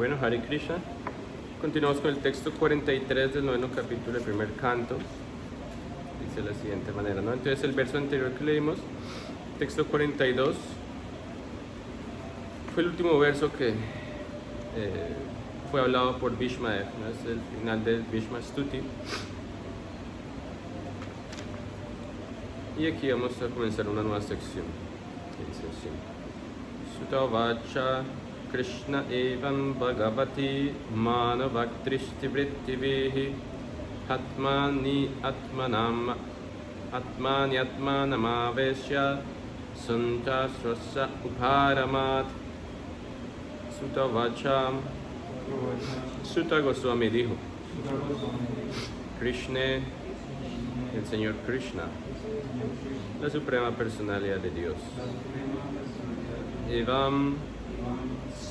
Bueno, Hare Krishna. Continuamos con el texto 43 del noveno capítulo del primer canto. Dice de la siguiente manera, ¿no? Entonces el verso anterior que leímos, texto 42, fue el último verso que fue hablado por Bhishmadev, ¿no? Es el final del Bhishma Stuti. Y aquí vamos a comenzar una nueva sección. Dice así: Sutta Vacha Krishna evam bhagavati manavaktrishti vrittivihi atmani atmanamavesya santa swasa uparamat. Sutta Vacha. Sutta Goswami dijo: Krishna, el Señor Krishna, la suprema personalidad de Dios, evam,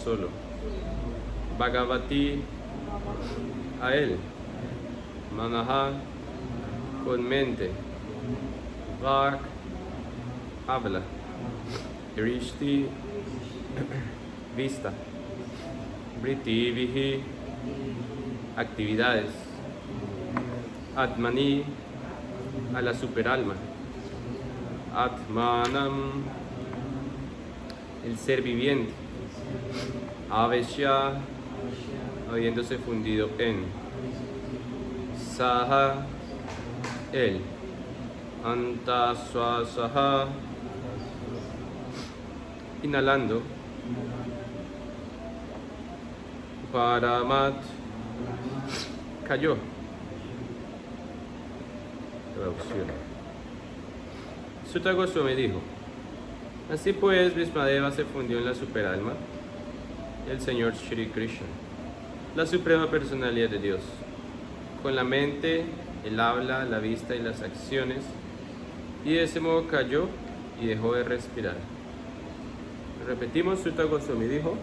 solo, Bhagavati, a él, Manaha, con mente, Vak, habla, Drishti, vista, Vritivihi, actividades, Atmani, a la superalma, Atmanam, el ser viviente, Avesya, habiéndose fundido en, Saha, él, Antaswasaha, inhalando, Paramat, cayó. Traducción. Sutta Goswami dijo: así pues, Bhishmadeva se fundió en la superalma, el Señor Shri Krishna, la suprema personalidad de Dios, con la mente, el habla, la vista y las acciones, y de ese modo cayó y dejó de respirar. Repetimos, Sutta Goswami dijo: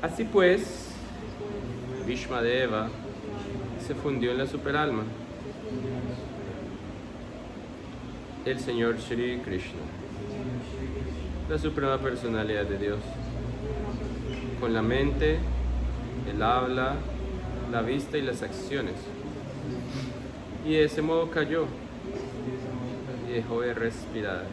así pues, Bhishmadeva se fundió en la superalma, el Señor Shri Krishna, la suprema personalidad de Dios, con la mente, el habla, la vista y las acciones, y de ese modo cayó y dejó de respirar.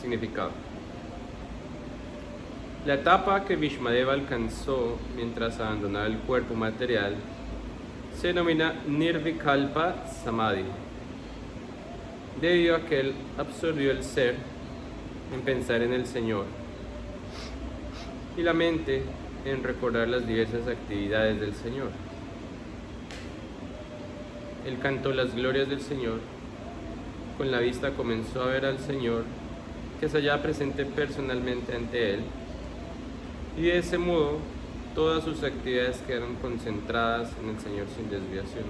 Significado: la etapa que Bhishmadeva alcanzó mientras abandonaba el cuerpo material se denomina Nirvikalpa Samadhi, debido a que él absorbió el ser en pensar en el Señor y la mente en recordar las diversas actividades del Señor. Él cantó las glorias del Señor, con la vista comenzó a ver al Señor que se hallaba presente personalmente ante él, y de ese modo todas sus actividades quedaron concentradas en el Señor sin desviación.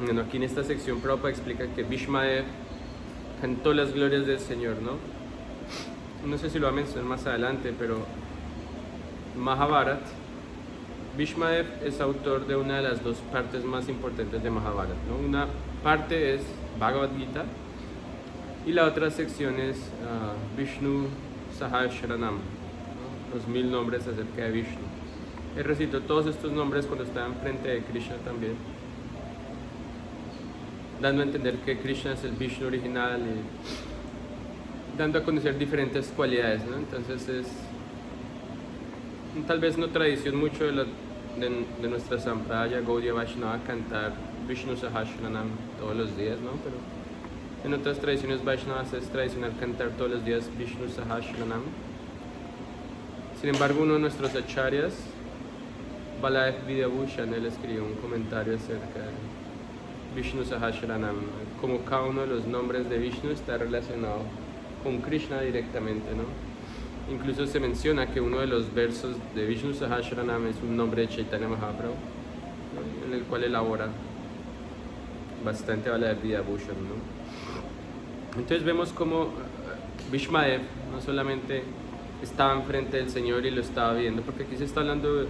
Bueno, aquí en esta sección Prabhupada explica que Bhishmadev cantó las glorias del Señor, ¿no? No sé si lo va a mencionar más adelante, pero Mahabharat, Bhishmadev es autor de una de las dos partes más importantes de Mahabharat, ¿no? Una parte es Bhagavad Gita y la otra sección es Vishnu Sahasranam, ¿no? Los 1000 nombres acerca de Vishnu. Él recitó todos estos nombres cuando estaba enfrente de Krishna también, dando a entender que Krishna es el Vishnu original y dando a conocer diferentes cualidades, ¿no? Entonces es tal vez no tradición mucho de nuestra Sampradaya Gaudiya Vaishnava cantar Vishnu Sahasranam todos los días, ¿no? Pero en otras tradiciones Vaishnavas es tradicional cantar todos los días Vishnu Sahasranam. Sin embargo, uno de nuestros acharyas, Baladev Vidyabhushan, él escribió un comentario acerca de Vishnu Sahasranam, como cada uno de los nombres de Vishnu está relacionado con Krishna directamente, ¿no? Incluso se menciona que uno de los versos de Vishnu Sahasranam es un nombre de Chaitanya Mahaprabhu, ¿no? En el cual elabora bastante Baladev Vidyabhushan, ¿no? Entonces vemos como Bhishmadev no solamente estaba enfrente del Señor y lo estaba viendo, porque aquí se está hablando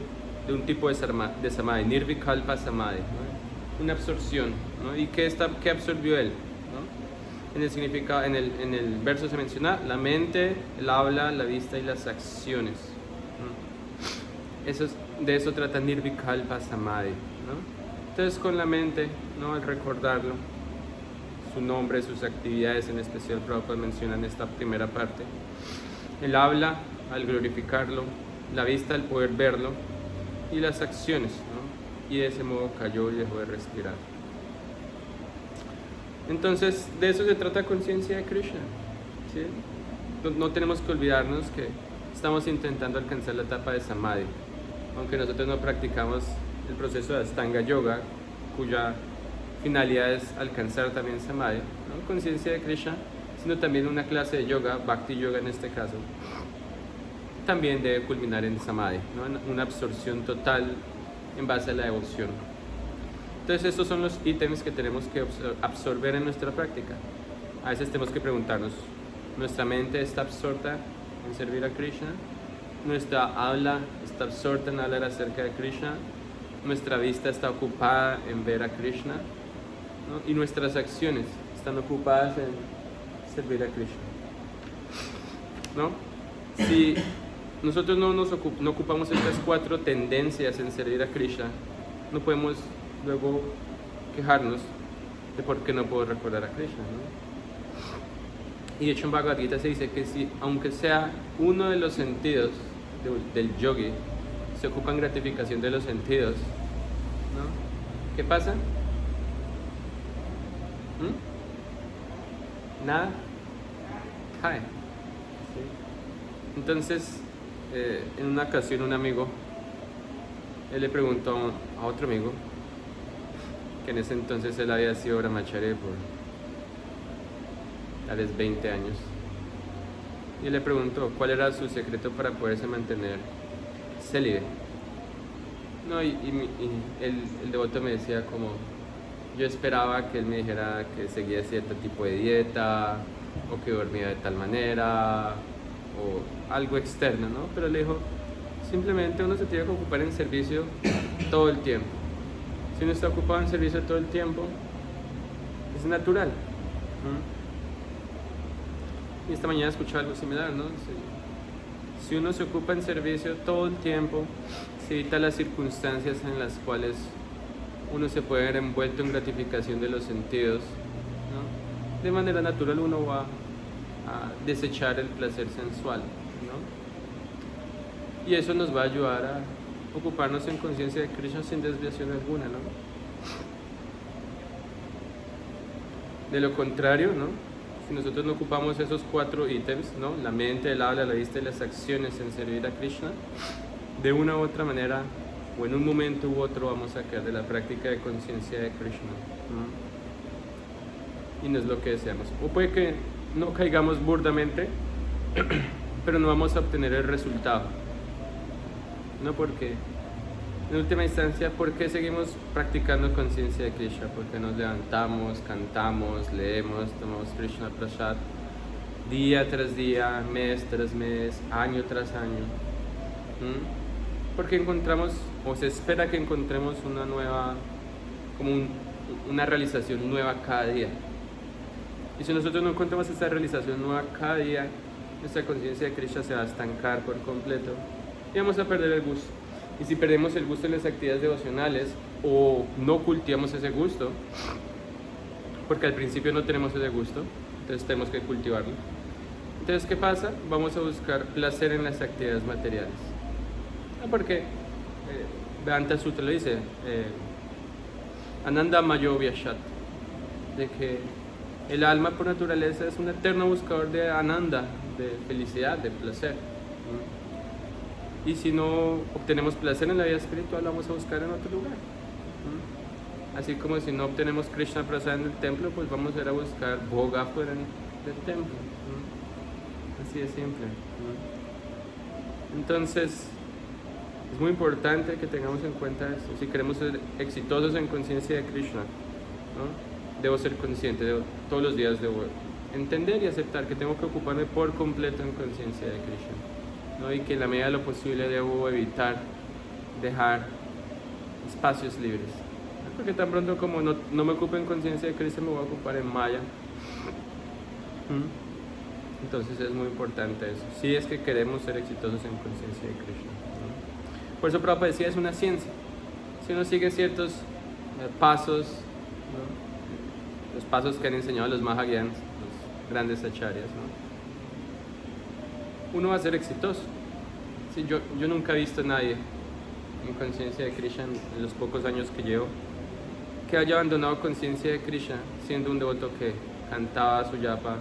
de un tipo de samadhi, Nirvikalpa Samadhi, ¿no? una absorción, ¿no? ¿Y qué absorbió él? ¿No? En el significado, en el verso se menciona la mente, el habla, la vista y las acciones. ¿No? De eso trata Nirvikalpa Samadhi, ¿no? Entonces con la mente, ¿no? Al recordarlo, su nombre, sus actividades, en especial Prabhupada menciona en esta primera parte, el habla al glorificarlo, la vista al poder verlo y las acciones, ¿no? Y de ese modo cayó y dejó de respirar. Entonces de eso se trata conciencia de Krishna, ¿sí? No tenemos que olvidarnos que estamos intentando alcanzar la etapa de Samadhi, aunque nosotros no practicamos el proceso de Astanga Yoga, cuya finalidad es alcanzar también Samadhi, ¿no? Conciencia de Krishna, sino también una clase de yoga, Bhakti Yoga en este caso, también debe culminar en Samadhi, ¿no? En una absorción total en base a la devoción. Entonces estos son los ítems que tenemos que absorber en nuestra práctica. A veces tenemos que preguntarnos, ¿nuestra mente está absorta en servir a Krishna? ¿Nuestra habla está absorta en hablar acerca de Krishna? ¿Nuestra vista está ocupada en ver a Krishna? ¿No? Y nuestras acciones están ocupadas en servir a Krishna, ¿no? Si nosotros no ocupamos estas 4 tendencias en servir a Krishna, no podemos luego quejarnos de por qué no puedo recordar a Krishna, ¿no? Y de hecho en Bhagavad Gita se dice que si, aunque sea uno de los sentidos del yogi, se ocupa en gratificación de los sentidos, ¿no? ¿Qué pasa? Nada cae. ¿Sí? Entonces, en una ocasión un amigo, él le preguntó a otro amigo, que en ese entonces él había sido brahmachari por tal vez 20 años, y él le preguntó cuál era su secreto para poderse mantener célibe. No, y el devoto me decía como, yo esperaba que él me dijera que seguía cierto tipo de dieta, o que dormía de tal manera, o algo externo, ¿no? Pero le dijo, simplemente uno se tiene que ocupar en servicio todo el tiempo. Si uno está ocupado en servicio todo el tiempo, es natural. Y esta mañana escuché algo similar, ¿no? Si uno se ocupa en servicio todo el tiempo, se evita las circunstancias en las cuales uno se puede ver envuelto en gratificación de los sentidos, ¿no? De manera natural uno va a desechar el placer sensual, ¿no? Y eso nos va a ayudar a ocuparnos en conciencia de Krishna sin desviación alguna, ¿no? De lo contrario, ¿no? Si nosotros no ocupamos esos 4 ítems, ¿no? La mente, el habla, la vista y las acciones en servir a Krishna, de una u otra manera, o en un momento u otro, vamos a caer de la práctica de conciencia de Krishna, ¿no? Y no es lo que deseamos. O puede que no caigamos burdamente, pero no vamos a obtener el resultado, ¿no? Porque, en última instancia, ¿por qué seguimos practicando conciencia de Krishna? Porque nos levantamos, cantamos, leemos, tomamos Krishna Prasad día tras día, mes tras mes, año tras año. Porque encontramos, o se espera que encontremos una nueva, como una realización nueva cada día. Y si nosotros no encontramos esta realización nueva cada día, nuestra conciencia de Krishna se va a estancar por completo y vamos a perder el gusto. Y si perdemos el gusto en las actividades devocionales o no cultivamos ese gusto, porque al principio no tenemos ese gusto, entonces tenemos que cultivarlo. Entonces, ¿qué pasa? Vamos a buscar placer en las actividades materiales. Porque Vedanta Sutra lo dice, Ananda Mayo Vyashat, de que el alma por naturaleza es un eterno buscador de Ananda, de felicidad, de placer. Y si no obtenemos placer en la vida espiritual, lo vamos a buscar en otro lugar. Así como si no obtenemos Krishna Prasad en el templo, pues vamos a ir a buscar Bhoga fuera del templo. Así de simple. Entonces, es muy importante que tengamos en cuenta esto. Si queremos ser exitosos en conciencia de Krishna, ¿no? Debo ser consciente, todos los días debo entender y aceptar que tengo que ocuparme por completo en conciencia de Krishna, ¿no? Y que en la medida de lo posible debo evitar dejar espacios libres. Porque tan pronto como no me ocupo en conciencia de Krishna, me voy a ocupar en Maya. Entonces es muy importante eso, si es que queremos ser exitosos en conciencia de Krishna, ¿no? Por eso Prabhupada decía, es una ciencia. Si uno sigue ciertos pasos, ¿no? Los pasos que han enseñado los Mahayans, los grandes acharyas, ¿no? Uno va a ser exitoso. Sí, yo nunca he visto a nadie en conciencia de Krishna en los pocos años que llevo que haya abandonado conciencia de Krishna siendo un devoto que cantaba su yapa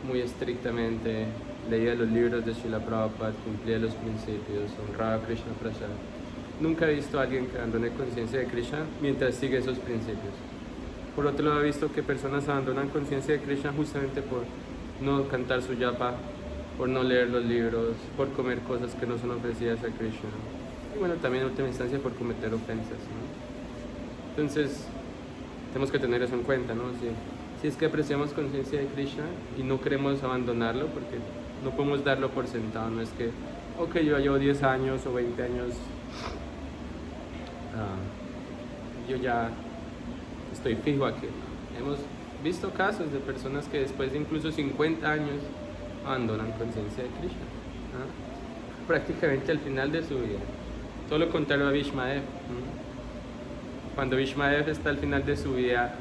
muy estrictamente, leía los libros de Srila Prabhupada, cumplía los principios, honraba a Krishna Prasad. Nunca he visto a alguien que abandone conciencia de Krishna mientras sigue esos principios. Por otro lado, he visto que personas abandonan conciencia de Krishna justamente por no cantar su yapa, por no leer los libros, por comer cosas que no son ofrecidas a Krishna. Y bueno, también en última instancia por cometer ofensas, ¿no? Entonces, tenemos que tener eso en cuenta, ¿no? Si es que apreciamos conciencia de Krishna y no queremos abandonarlo, porque no podemos darlo por sentado, no es que, ok, yo llevo 10 años o 20 años, yo ya estoy fijo aquí. Hemos visto casos de personas que después de incluso 50 años abandonan conciencia de Krishna, ¿no? Prácticamente al final de su vida. Todo lo contrario a Bhishmadev, ¿no? Cuando Bhishmadev está al final de su vida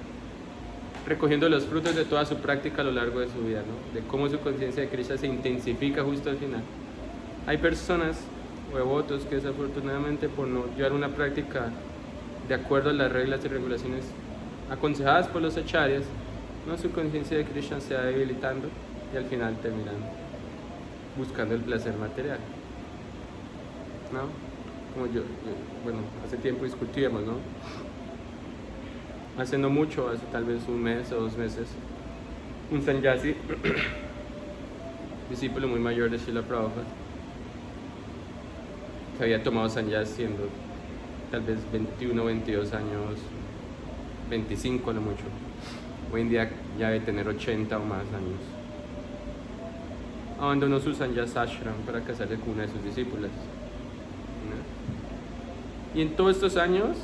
recogiendo los frutos de toda su práctica a lo largo de su vida, ¿no? De cómo su conciencia de Krishna se intensifica justo al final. Hay personas o devotos que desafortunadamente por no llevar una práctica de acuerdo a las reglas y regulaciones aconsejadas por los acharyas, ¿no? Su conciencia de Krishna se va debilitando y al final terminan buscando el placer material, ¿no? Como bueno, hace tiempo discutíamos, ¿no? Hace no mucho, hace tal vez un mes o 2 meses, un sannyasi, discípulo muy mayor de Srila Prabhupada, que había tomado sannyas siendo tal vez 21, 22 años, 25 a lo mucho. Hoy en día ya debe tener 80 o más años. Abandonó su sannyas ashram para casarse con una de sus discípulas, ¿no? Y en todos estos años,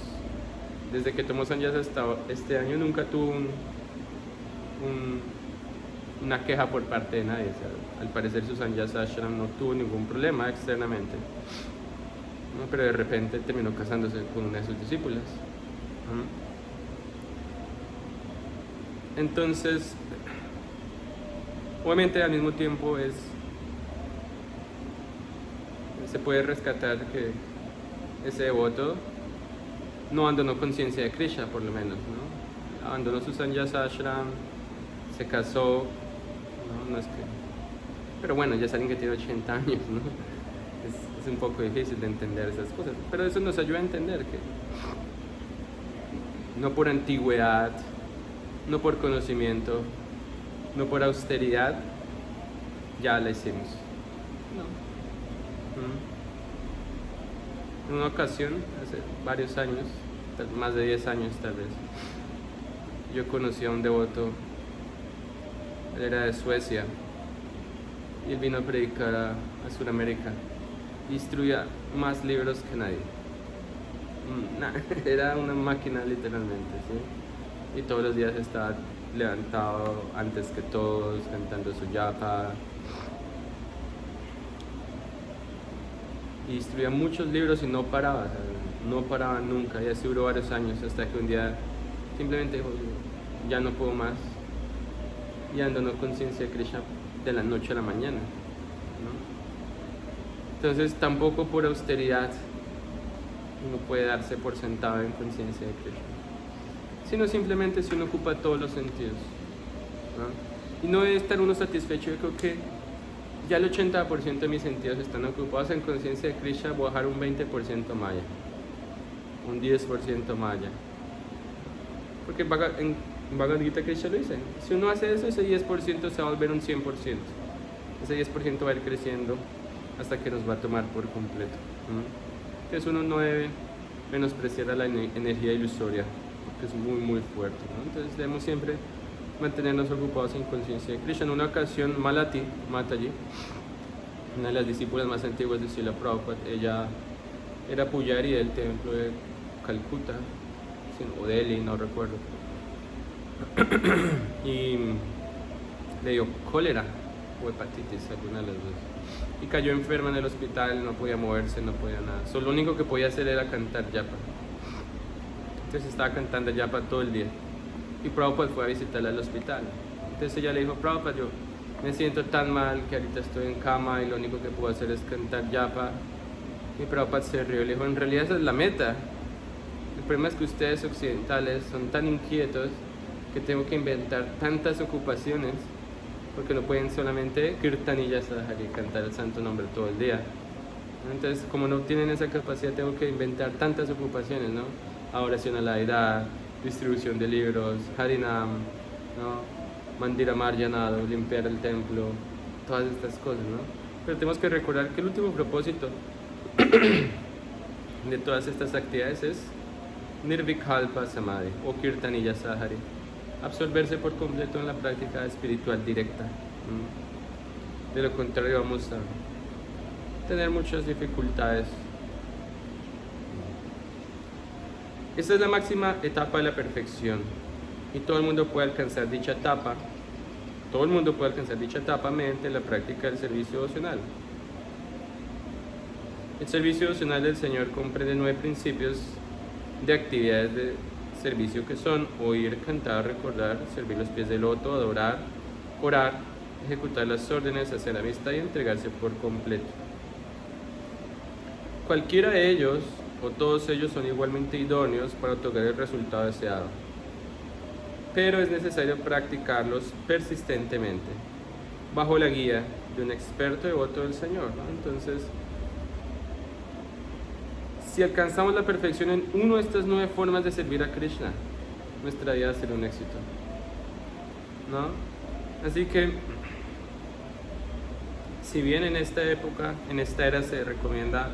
desde que tomó sannyas hasta este año, nunca tuvo una queja por parte de nadie. O sea, al parecer su sannyas ashram no tuvo ningún problema externamente, ¿no? Pero de repente terminó casándose con una de sus discípulas, ¿no? Entonces, obviamente al mismo tiempo se puede rescatar que ese devoto no abandonó conciencia de Krishna, por lo menos, ¿no? Abandonó su sannyas ashram, se casó, ¿no? No es que... Pero bueno, ya es alguien que tiene 80 años, ¿no? Es un poco difícil de entender esas cosas, pero eso nos ayuda a entender que no por antigüedad, no por conocimiento, no por austeridad, ya la hicimos. No. En una ocasión, hace varios años, más de 10 años tal vez, yo conocí a un devoto, él era de Suecia, y él vino a predicar a Sudamérica, y distribuía más libros que nadie. Era una máquina literalmente, ¿sí? Y todos los días estaba levantado antes que todos, cantando su yapa. Y distribuía muchos libros y no paraba, ¿sabes? No paraba nunca, y así duró varios años, hasta que un día simplemente dijo, ya no puedo más, y abandonó conciencia de Krishna de la noche a la mañana, ¿no? Entonces tampoco por austeridad uno puede darse por sentado en conciencia de Krishna, sino simplemente si uno ocupa todos los sentidos, ¿no? Y no debe estar uno satisfecho. Yo creo que ya el 80% de mis sentidos están ocupados en conciencia de Krishna, voy a bajar un 20% maya, un 10% maya. Porque en Bhagavad Gita Krishna lo dice, si uno hace eso, ese 10% se va a volver un 100%. Ese 10% va a ir creciendo hasta que nos va a tomar por completo, ¿no? Entonces uno no debe menospreciar a la energía ilusoria, porque es muy muy fuerte, ¿no? Entonces debemos siempre mantenernos ocupados en conciencia de Krishna. En una ocasión, Malati Mataji, una de las discípulas más antiguas de Srila Prabhupada, ella era pujari del templo de Calcuta, o Delhi, no recuerdo. Y le dio cólera o hepatitis, alguna de las dos. Y cayó enferma en el hospital, no podía moverse, no podía nada. Solo lo único que podía hacer era cantar yapa. Entonces estaba cantando yapa todo el día. Y Prabhupada fue a visitarla al hospital. Entonces ella le dijo, Prabhupada, yo me siento tan mal que ahorita estoy en cama y lo único que puedo hacer es cantar yapa. Y Prabhupada se rió y le dijo, en realidad esa es la meta. El problema es que ustedes occidentales son tan inquietos que tengo que inventar tantas ocupaciones porque no pueden solamente kirtan y yasahari, cantar el santo nombre todo el día. Entonces, como no tienen esa capacidad, tengo que inventar tantas ocupaciones, ¿no? Adoración a la deidad, distribución de libros, harinam, ¿no? Mandira marjanado, limpiar el templo, todas estas cosas, ¿no? Pero tenemos que recordar que el último propósito de todas estas actividades es Nirvikalpa Samadhi o Kirtan y Yasahari, absorberse por completo en la práctica espiritual directa. De lo contrario vamos a tener muchas dificultades. Esta es la máxima etapa de la perfección y todo el mundo puede alcanzar dicha etapa. Todo el mundo puede alcanzar dicha etapa mediante la práctica del servicio devocional. El servicio devocional del Señor comprende 9 principios de actividades de servicio que son oír, cantar, recordar, servir los pies del loto, adorar, orar, ejecutar las órdenes, hacer amistad y entregarse por completo. Cualquiera de ellos o todos ellos son igualmente idóneos para otorgar el resultado deseado, pero es necesario practicarlos persistentemente bajo la guía de un experto devoto del Señor, ¿no? Entonces, si alcanzamos la perfección en una de estas 9 formas de servir a Krishna, nuestra vida será un éxito, ¿no? Así que, si bien en esta época, en esta era se recomienda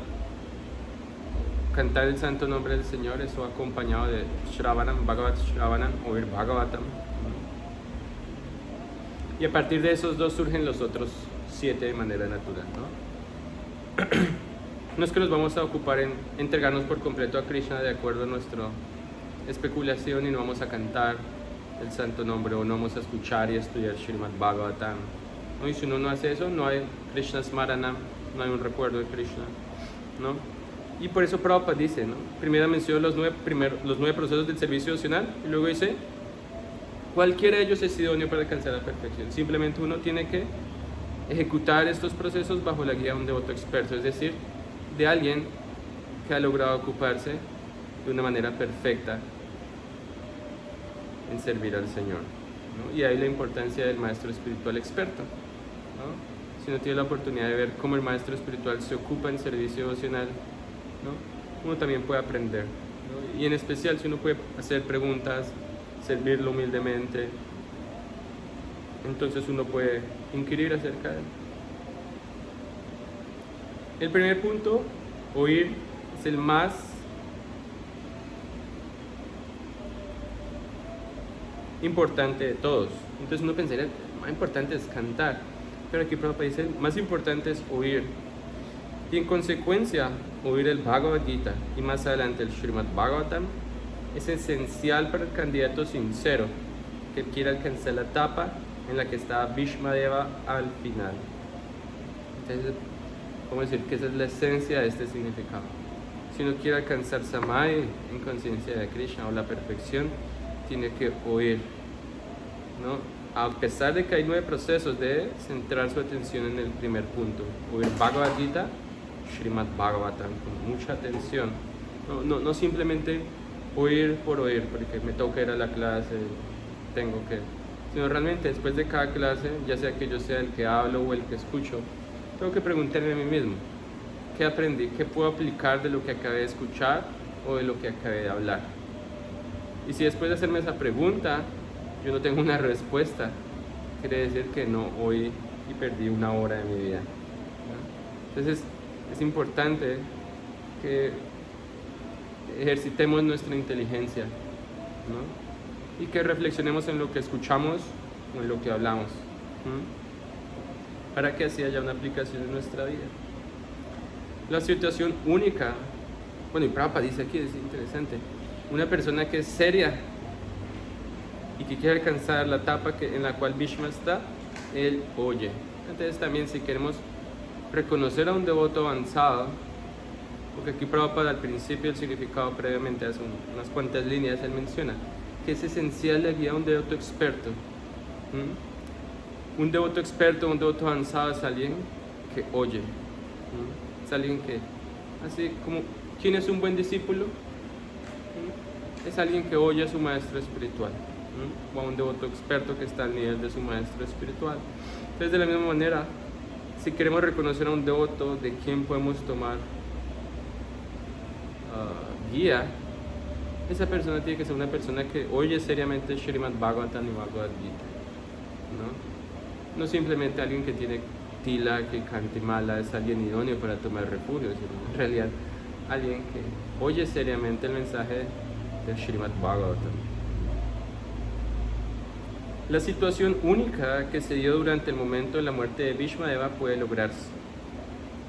cantar el santo nombre del Señor, eso acompañado de Shravanam, Bhagavat Shravanam, oír Bhagavatam, y a partir de esos 2 surgen los otros 7 de manera natural, ¿no? No es que nos vamos a ocupar en entregarnos por completo a Krishna de acuerdo a nuestra especulación y no vamos a cantar el santo nombre o no vamos a escuchar y estudiar Srimad Bhagavatam, ¿no? Y si uno no hace eso, no hay Krishna Smaranam, no hay un recuerdo de Krishna, ¿no? Y por eso Prabhupada dice, ¿no? Primero menciona los 9 procesos del servicio devocional y luego dice, cualquiera de ellos es idóneo para alcanzar la perfección. Simplemente uno tiene que ejecutar estos procesos bajo la guía de un devoto experto, es decir, de alguien que ha logrado ocuparse de una manera perfecta en servir al Señor, ¿no? Y ahí la importancia del maestro espiritual experto, ¿no? Si uno tiene la oportunidad de ver cómo el maestro espiritual se ocupa en servicio devocional, ¿no? Uno también puede aprender, ¿no? Y en especial si uno puede hacer preguntas, servirlo humildemente, entonces uno puede inquirir acerca de él. El primer punto, oír, es el más importante de todos. Entonces uno pensaría, el más importante es cantar, pero aquí Prabhupada dice, el más importante es oír. Y en consecuencia, oír el Bhagavad Gita y más adelante el Srimad Bhagavatam es esencial para el candidato sincero que quiere alcanzar la etapa en la que está Bhishmadeva al final. Entonces, vamos a decir que esa es la esencia de este significado. Si uno quiere alcanzar Samadhi en conciencia de Krishna o la perfección, tiene que oír, ¿no? A pesar de que hay 9 procesos, de centrar su atención en el primer punto, oír Bhagavad Gita, Srimad Bhagavatam, con mucha atención. No simplemente oír por oír, porque me toca ir a la clase, tengo que, sino realmente después de cada clase, ya sea que yo sea el que hablo o el que escucho, tengo que preguntarme a mí mismo, ¿qué aprendí? ¿Qué puedo aplicar de lo que acabé de escuchar o de lo que acabé de hablar? Y si después de hacerme esa pregunta, yo no tengo una respuesta, quiere decir que no oí y perdí una hora de mi vida, ¿no? Entonces, es importante que ejercitemos nuestra inteligencia, ¿no? Y que reflexionemos en lo que escuchamos o en lo que hablamos, ¿no? Para que así haya una aplicación en nuestra vida. La situación única, bueno, y Prabhupada dice aquí, es interesante, Una persona que es seria y que quiere alcanzar la etapa en la cual Bhishma está, él oye. Entonces también si queremos reconocer a un devoto avanzado, porque aquí Prabhupada al principio el significado previamente hace unas cuantas líneas, él menciona que es esencial la guía a un devoto experto. Un devoto experto, un devoto avanzado es alguien que oye. Es alguien que, así como, ¿quién es un buen discípulo? Es alguien que oye a su maestro espiritual, o a un devoto experto que está al nivel de su maestro espiritual. Entonces, de la misma manera, si queremos reconocer a un devoto de quien podemos tomar guía, esa persona tiene que ser una persona que oye seriamente Srimad Bhagavatam y Bhagavad Gita, no simplemente alguien que tiene tila, que cante mala, es alguien idóneo para tomar refugio, sino en realidad alguien que oye seriamente el mensaje del Srimad Bhagavatam. La situación única que se dio durante el momento de la muerte de Bhishma Deva puede lograrse,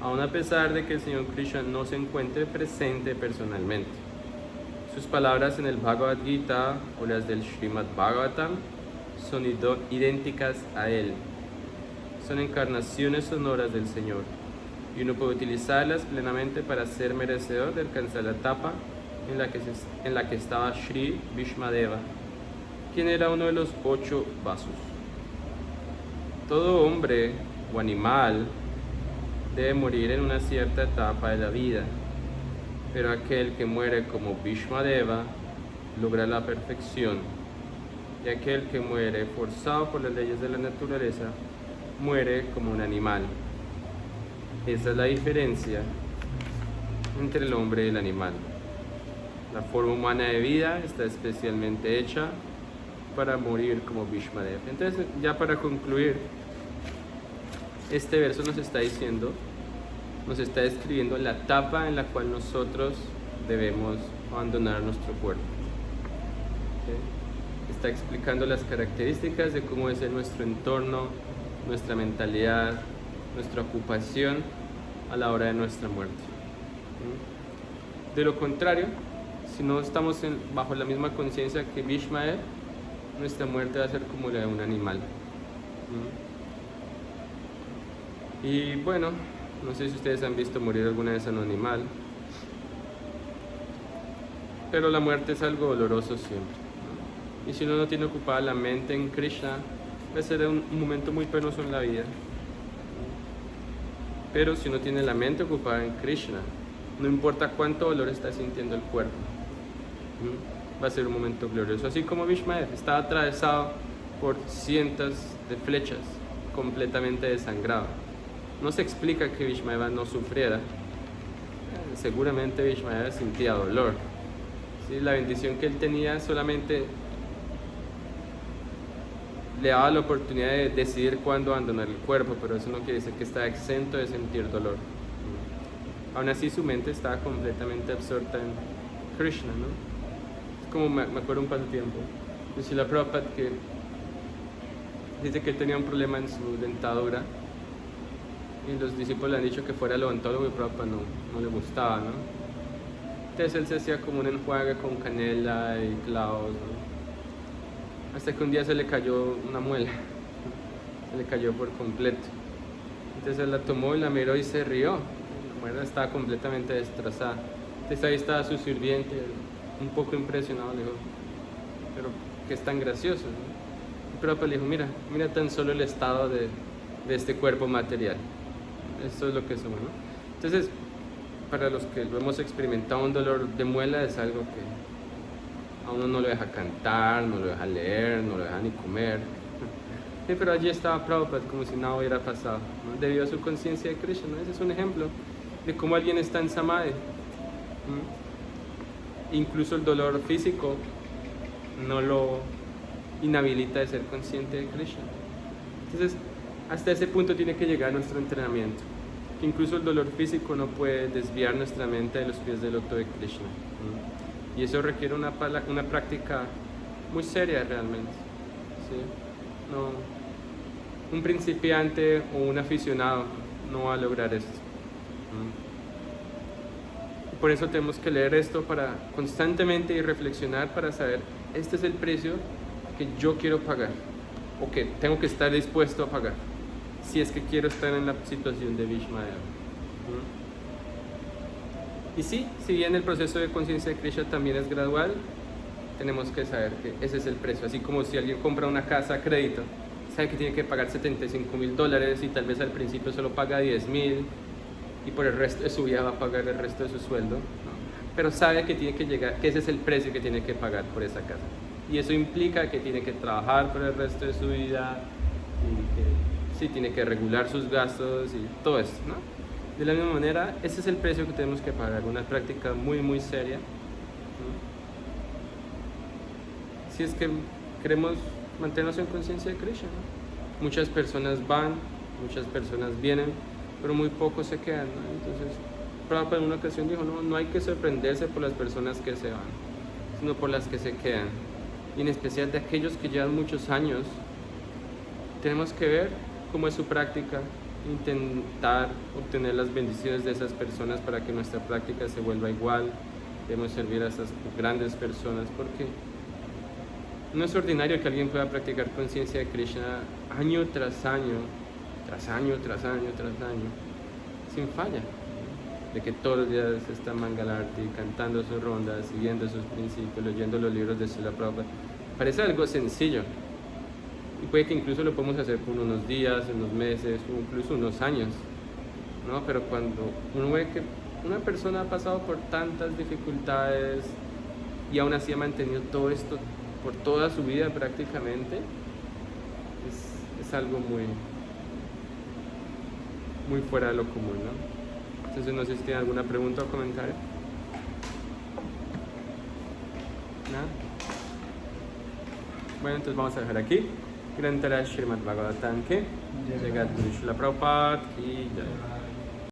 aun a pesar de que el Señor Krishna no se encuentre presente personalmente. Sus palabras en el Bhagavad Gita o las del Srimad Bhagavatam son idénticas a él. Son encarnaciones sonoras del Señor y uno puede utilizarlas plenamente para ser merecedor de alcanzar la etapa en la que estaba Sri Bhishmadeva, quien era uno de los 8 vasos. Todo hombre o animal debe morir en una cierta etapa de la vida, pero aquel que muere como Bhishmadeva logra la perfección, y aquel que muere forzado por las leyes de la naturaleza muere como un animal. Esa es la diferencia entre el hombre y el animal. La forma humana de vida está especialmente hecha para morir como Bhishmadeva. Entonces, ya para concluir, este verso nos está describiendo la etapa en la cual nosotros debemos abandonar nuestro cuerpo. ¿Okay? Está explicando las características de cómo es nuestro entorno, nuestra mentalidad, nuestra ocupación a la hora de nuestra muerte. De lo contrario, si no estamos bajo la misma conciencia que Bhishma, nuestra muerte va a ser como la de un animal. Y bueno, no sé si ustedes han visto morir alguna vez a un animal, pero la muerte es algo doloroso siempre, ¿no? Y si uno no tiene ocupada la mente en Krishna, va a ser un momento muy penoso en la vida. Pero si uno tiene la mente ocupada en Krishna, no importa cuánto dolor está sintiendo el cuerpo, va a ser un momento glorioso. Así como Bhishma estaba atravesado por cientos de flechas, completamente desangrado. No se explica que Bhishma no sufriera. Seguramente Bhishma sentía dolor. ¿Sí? La bendición que él tenía solamente le daba la oportunidad de decidir cuándo abandonar el cuerpo, pero eso no quiere decir que estaba exento de sentir dolor. Aún así su mente estaba completamente absorta en Krishna, ¿no? Es como me acuerdo un pasatiempo de Srila Prabhupada, que dice que él tenía un problema en su dentadura y los discípulos le han dicho que fuera al odontólogo y Prabhupada no le gustaba, ¿no? Entonces él se hacía como un enjuague con canela y clavos, ¿no? Hasta que un día se le cayó una muela, se le cayó por completo. Entonces él la tomó y la miró y se rió. La muela estaba completamente destrozada. Entonces ahí estaba su sirviente, un poco impresionado, le dijo, pero que es tan gracioso, ¿no? Pero le dijo, mira tan solo el estado de este cuerpo material. Eso es lo que somos, ¿no? Entonces, para los que lo hemos experimentado, un dolor de muela es algo que a uno no lo deja cantar, no lo deja leer, no lo deja ni comer. Sí, pero allí estaba Prabhupada como si nada hubiera pasado, ¿no? Debido a su conciencia de Krishna, ¿no? Ese es un ejemplo de cómo alguien está en Samadhi. Incluso el dolor físico no lo inhabilita de ser consciente de Krishna. Entonces, hasta ese punto tiene que llegar nuestro entrenamiento. Incluso el dolor físico no puede desviar nuestra mente de los pies del loto de Krishna. Y eso requiere una práctica muy seria realmente. ¿Sí? No, un principiante o un aficionado no va a lograr esto. por eso tenemos que leer esto para constantemente y reflexionar para saber, este es el precio que yo quiero pagar o que tengo que estar dispuesto a pagar si es que quiero estar en la situación de Vishmael. Y sí, si bien el proceso de conciencia de Krishna también es gradual, tenemos que saber que ese es el precio. Así como si alguien compra una casa a crédito, sabe que tiene que pagar $75,000 y tal vez al principio solo paga 10,000 y por el resto de su vida va a pagar el resto de su sueldo, ¿no? Pero sabe que tiene que llegar, que ese es el precio que tiene que pagar por esa casa. Y eso implica que tiene que trabajar por el resto de su vida y que sí tiene que regular sus gastos y todo eso, ¿no? De la misma manera, ese es el precio que tenemos que pagar, una práctica muy, muy seria, ¿no? Si es que queremos mantenernos en conciencia de Krishna, ¿no? Muchas personas van, muchas personas vienen, pero muy pocos se quedan, ¿no? Entonces, Prabhupada en una ocasión dijo, no hay que sorprenderse por las personas que se van, sino por las que se quedan. Y en especial de aquellos que llevan muchos años, tenemos que ver cómo es su práctica, intentar obtener las bendiciones de esas personas para que nuestra práctica se vuelva igual. Debemos servir a esas grandes personas porque no es ordinario que alguien pueda practicar conciencia de Krishna año tras año, sin falla. De que todos los días está Mangalarti, cantando sus rondas, siguiendo sus principios, leyendo los libros de Srila Prabhupada. Parece algo sencillo. Y puede que incluso lo podamos hacer por unos días, unos meses, o incluso unos años, ¿no? Pero cuando uno ve que una persona ha pasado por tantas dificultades y aún así ha mantenido todo esto por toda su vida prácticamente, es algo muy, muy fuera de lo común, ¿no? Entonces no sé si tienen alguna pregunta o comentario. ¿Nada? Bueno, entonces vamos a dejar aquí. Grantara Srimad Bhagavatam ke Jagat Guru Srila Prabhupada ki Jai.